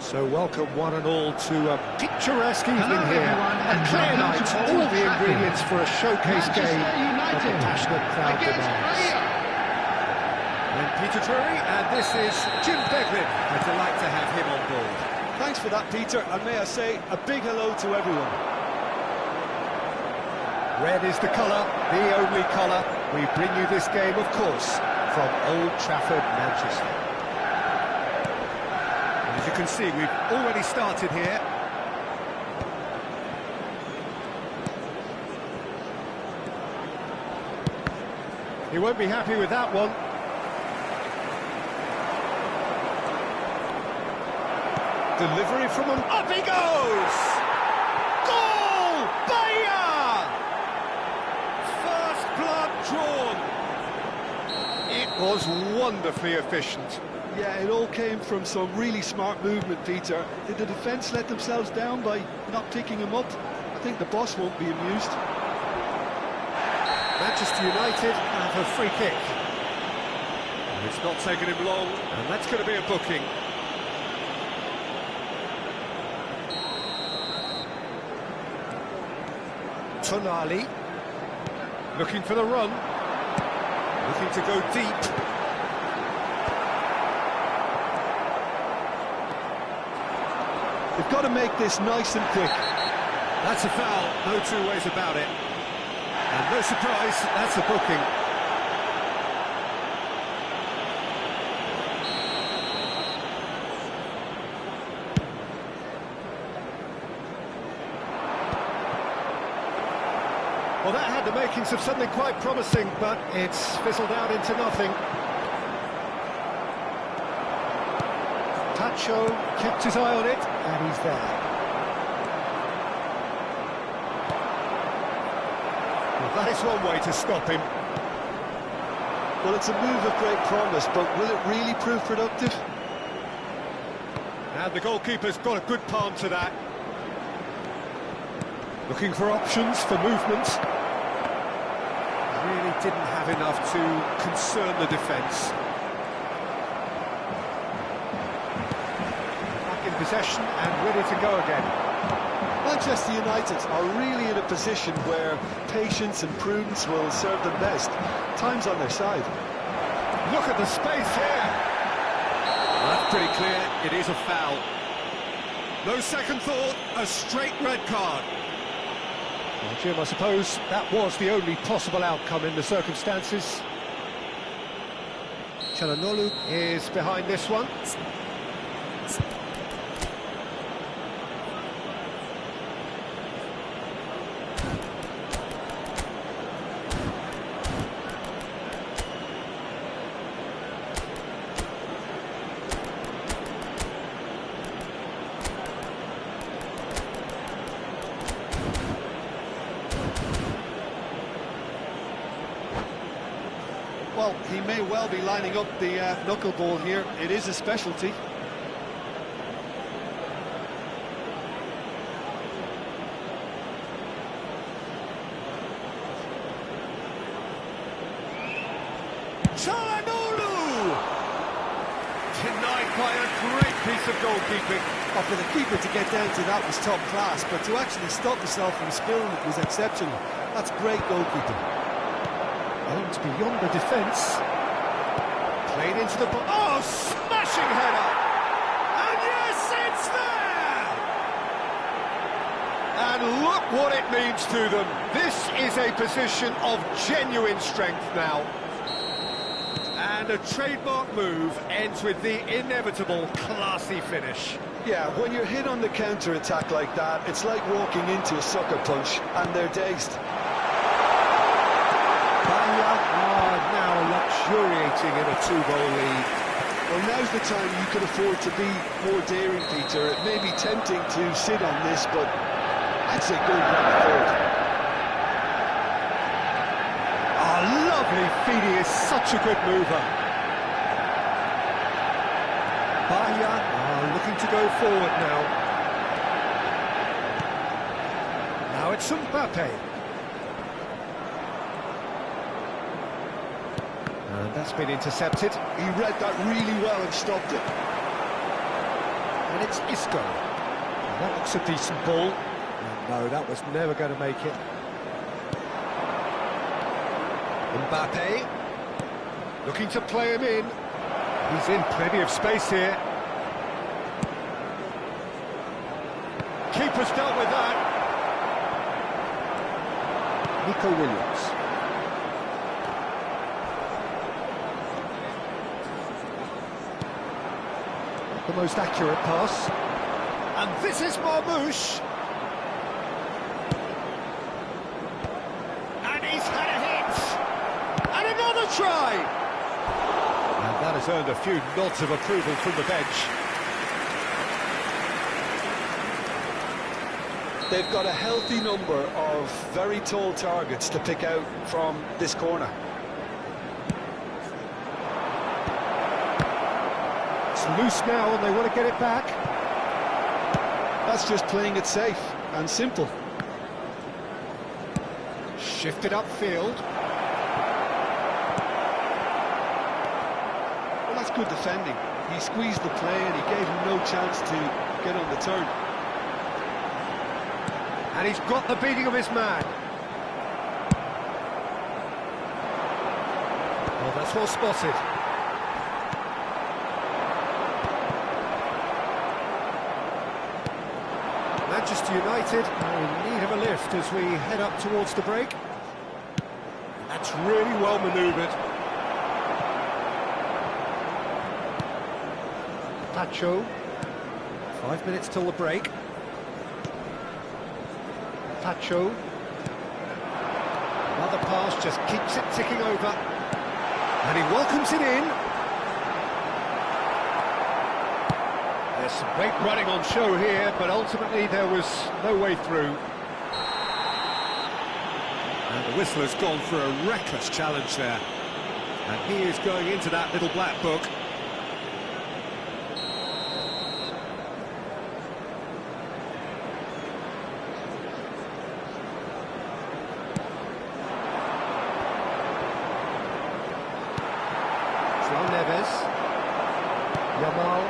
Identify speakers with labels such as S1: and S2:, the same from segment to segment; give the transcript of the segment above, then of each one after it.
S1: So welcome one and all to a picturesque evening here. A clear night, all the ingredients for a showcase game that the passionate crowd demands.
S2: And Peter Drury, and this is Jim Beglin. A delight to have him on board.
S3: Thanks for that, Peter, and may I say a big hello to everyone.
S1: Red is the colour, the only colour. We bring you this game, of course, from Old Trafford, Manchester.
S2: As you can see, we've already started here.
S1: He won't be happy with that one. Delivery from him. Up he goes! Goal! Baiano! First blood drawn. It was wonderfully efficient.
S3: Yeah, it all came from some really smart movement, Peter. Did the defence let themselves down by not picking him up? I think the boss won't be amused.
S1: Manchester United have a free kick.
S2: It's not taken him long, and that's going to be a booking.
S1: Tonali, looking for the run.
S2: Looking to go deep.
S3: They've got to make this nice and quick.
S2: That's a foul, no two ways about it. And no surprise, that's a booking.
S1: Well, that had the makings of something quite promising, but it's fizzled out into nothing. Tacho kept his eye on it, and he's there. Well, that is one way to stop him.
S3: Well, it's a move of great promise, but will it really prove productive?
S1: And the goalkeeper's got a good palm to that. Looking for options for movement.
S2: Really didn't have enough to concern the defence.
S1: Possession and ready to go again.
S3: Manchester United are really in a position where patience and prudence will serve them best. Time's on their side.
S1: Look at the space here.
S2: Well, that's pretty clear, it is a foul.
S1: No second thought, a straight red card. Well, Jim, I suppose that was the only possible outcome in the circumstances. Çalhanoğlu is behind this one.
S3: Well, he may well be lining up the knuckleball here. It is a specialty.
S1: Çalhanoğlu! Denied by a great piece of goalkeeping.
S3: Oh, for the keeper to get down to that was top class, but to actually stop himself from spilling it was exceptional. That's great goalkeeping.
S1: Aimed beyond the defence. Played into the box. Oh, smashing header! And yes, it's there! And look what it means to them. This is a position of genuine strength now. And a trademark move ends with the inevitable classy finish.
S3: Yeah, when you're hit on the counter-attack like that, it's like walking into a sucker punch, and they're dazed.
S1: Now luxuriating in a two-goal lead.
S3: Well, now's the time you can afford to be more daring, Peter. It may be tempting to sit on this, but I'd say go grab a third.
S1: Oh, lovely feed, he is such a good mover. Baiano looking to go forward now. Now it's Mbappe. And that's been intercepted.
S3: He read that really well and stopped it.
S2: And it's Isco. That looks a decent ball. And no, that was never going to make it. Mbappe, looking to play him in. He's in plenty of space here. Keeper's dealt with that. Nico Williams. Not the most accurate pass. And this is Marmoush. And he's had a hit. And another try. And that has earned a few nods of approval from the bench.
S3: They've got a healthy number of very tall targets to pick out from this corner.
S2: It's loose now and they want to get it back.
S3: That's just playing it safe and simple.
S2: Shifted upfield.
S3: Well, that's good defending. He squeezed the play and he gave him no chance to get on the turn.
S2: And he's got the beating of his man. Well, that's well spotted. Manchester United are in need of a lift as we head up towards the break. That's really well manoeuvred. Pacho. 5 minutes till the break. Pacho. Another pass just keeps it ticking over. And he welcomes it in. There's some great running on show here, but ultimately there was no way through. And the whistle has gone for a reckless challenge there. And he is going into that little black book. Yamal.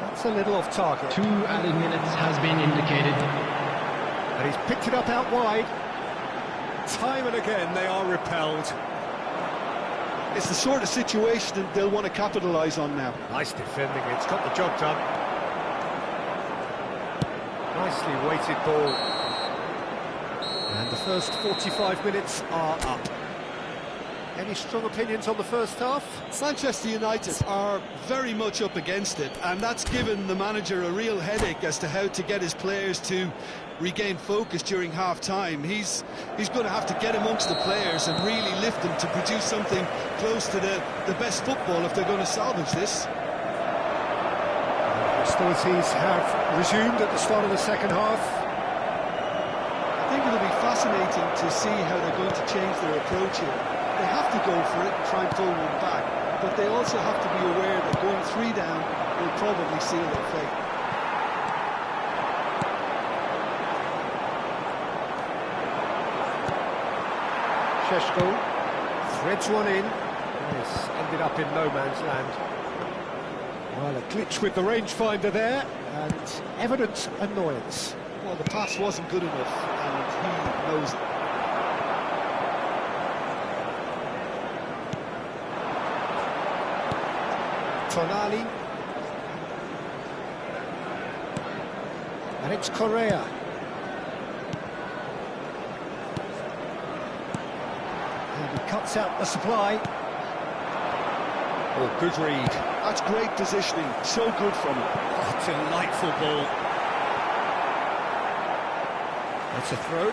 S2: That's a little off target.
S4: 2 added minutes has been indicated.
S2: And he's picked it up out wide. Time and again they are repelled.
S3: It's the sort of situation they'll want to capitalise on now.
S2: Nice defending, it's got the job done. Nicely weighted ball. And the first 45 minutes are up. Any strong opinions on the first half?
S3: Manchester United are very much up against it, and that's given the manager a real headache as to how to get his players to regain focus during half-time. He's going to have to get amongst the players and really lift them to produce something close to the best football if they're going to salvage this.
S2: Hostilities have resumed at the start of the second half.
S3: I think it'll be fascinating to see how they're going to change their approach here. They have to go for it and try and pull one back, but they also have to be aware that going 3 down will probably seal their fate.
S2: Šeško threads one in. This ended up in no man's land. Well, a glitch with the rangefinder there, and evident annoyance.
S3: Well, the pass wasn't good enough, and he knows it.
S2: Tonali. And it's Correa. And he cuts out the supply. Oh, good read.
S3: That's great positioning, so good from him.
S2: Oh, delightful ball. That's a throw.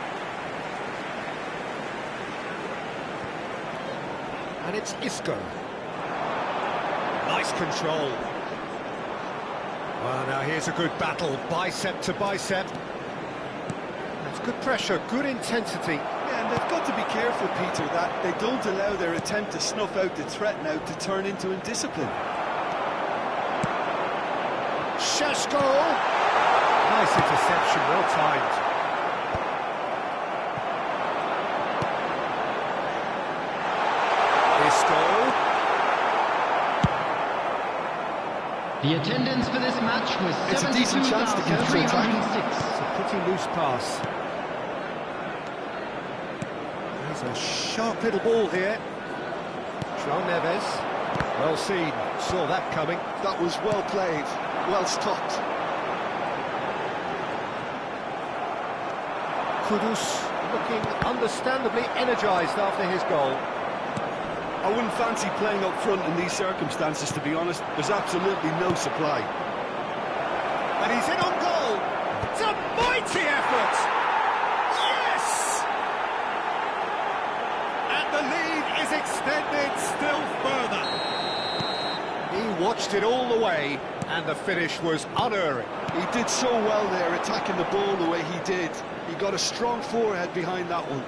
S2: And it's Isco. Nice control. Well, now here's a good battle, bicep to bicep. That's good pressure, good intensity.
S3: Yeah, and they've got to be careful, Peter, that they don't allow their attempt to snuff out the threat now to turn into indiscipline.
S2: Šeško! Nice interception, well timed. Isco.
S4: The attendance for this match was
S3: It's a decent chance to counter-attack.
S4: 72,306.
S2: It's a pretty loose pass. There's a sharp little ball here. João Neves. Well seen. Saw that coming.
S3: That was well played, well stopped.
S2: Kudus looking understandably energised after his goal.
S3: I wouldn't fancy playing up front in these circumstances, to be honest. There's absolutely no supply.
S1: And he's in on goal. It's a mighty effort. Yes! And the lead is extended still further. He watched it all the way, and the finish was unerring.
S3: He did so well there, attacking the ball the way he did. He got a strong forehead behind that one.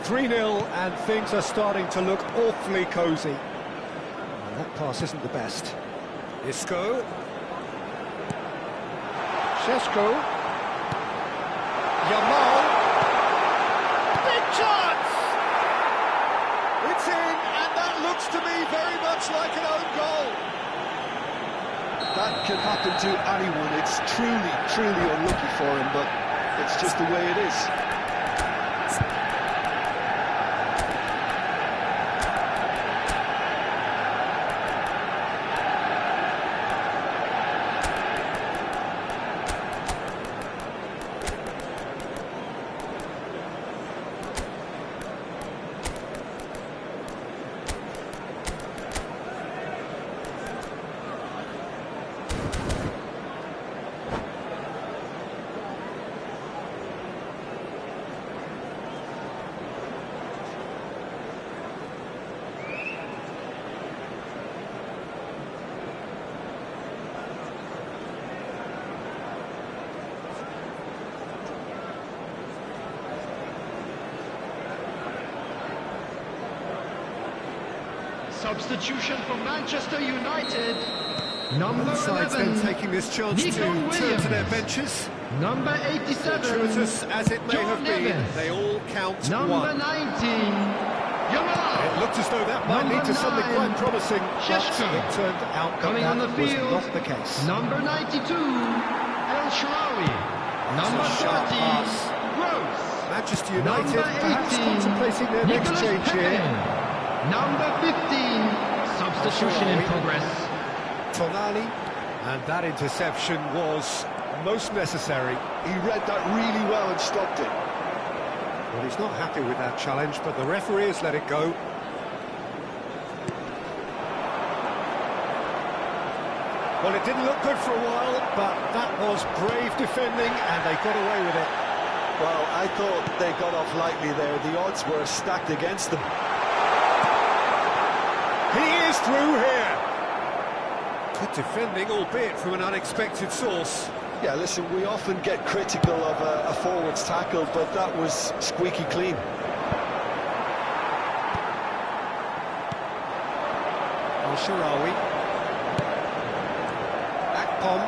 S2: 3-0, and things are starting to look awfully cosy. Well, that pass isn't the best.
S1: Isco.
S2: Šeško.
S1: Yamal. Big chance! It's in, and that looks to me very much like an own goal.
S3: That can happen to anyone. It's truly unlucky for him, but it's just the way it is.
S4: Substitution for Manchester United. Number
S1: Both sides
S4: 11,
S1: then taking this chance
S4: Nico
S1: to turn to their
S4: Williams.
S1: benches.
S4: Number 87,
S1: Fortuitous as it may
S4: João
S1: have been,
S4: Neves.
S1: they all count
S4: Number
S1: one.
S4: 19, Yamal.
S1: It looked as though that might
S4: Number
S1: lead to something
S4: 9,
S1: quite promising, but
S4: Šeško.
S1: it turned out that
S4: Coming on the
S1: that was
S4: field,
S1: not the case.
S4: Number 92, El Shaarawy. Number
S1: a sharp
S4: 30,
S1: pass.
S4: Gross.
S1: Manchester United
S4: Number
S1: perhaps
S4: 18,
S1: contemplating their next
S4: Nicolas
S1: change
S4: Pepe.
S1: here.
S4: Number 15, substitution in
S1: Shaarawy.
S4: progress.
S1: Tonali, and that interception was most necessary.
S3: He read that really well and stopped it.
S2: Well, he's not happy with that challenge, but the referee has let it go.
S1: Well, it didn't look good for a while, but that was brave defending, and they got away with it.
S3: Well, I thought they got off lightly there. The odds were stacked against them.
S1: He is through here. Good defending, albeit from an unexpected source.
S3: Yeah, listen, we often get critical of a forward's tackle, but that was squeaky clean.
S2: El Shaarawy. Akpom.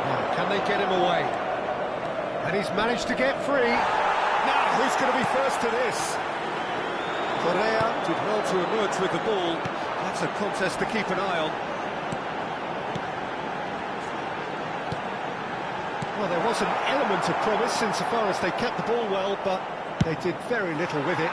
S2: Now, can they get him away? And he's managed to get free.
S1: Now, who's going to be first to this?
S2: Correa did well to emerge with the ball.
S1: That's a contest to keep an eye on.
S2: Well, there was an element of promise insofar as they kept the ball well, but they did very little with it.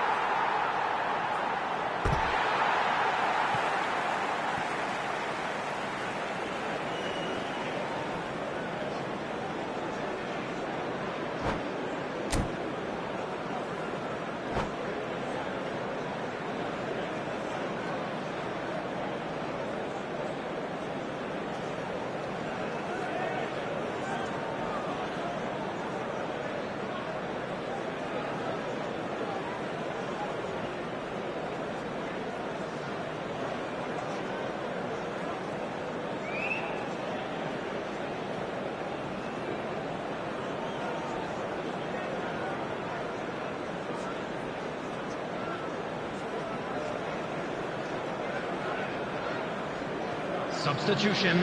S4: Substitution.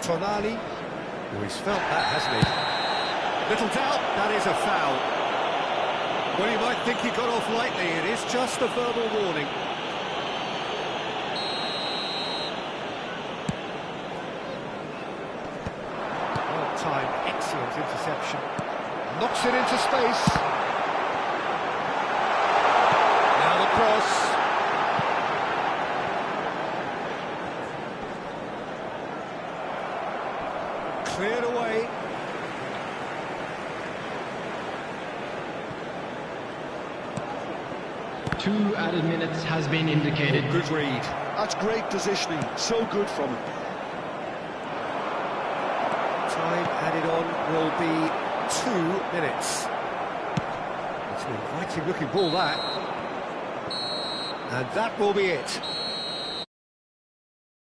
S2: Tonali, oh, he's felt that, hasn't he?
S1: Little doubt, that is a foul. Well, you might think he got off lightly. It is just a verbal warning.
S2: Well timed, excellent interception. Knocks it into space.
S1: Now the cross. Cleared away.
S4: Two added minutes has been indicated.
S1: Good read.
S3: That's great positioning, so good from him.
S2: Time added on will be 2 minutes. It's an inviting looking ball, that. And that will be it.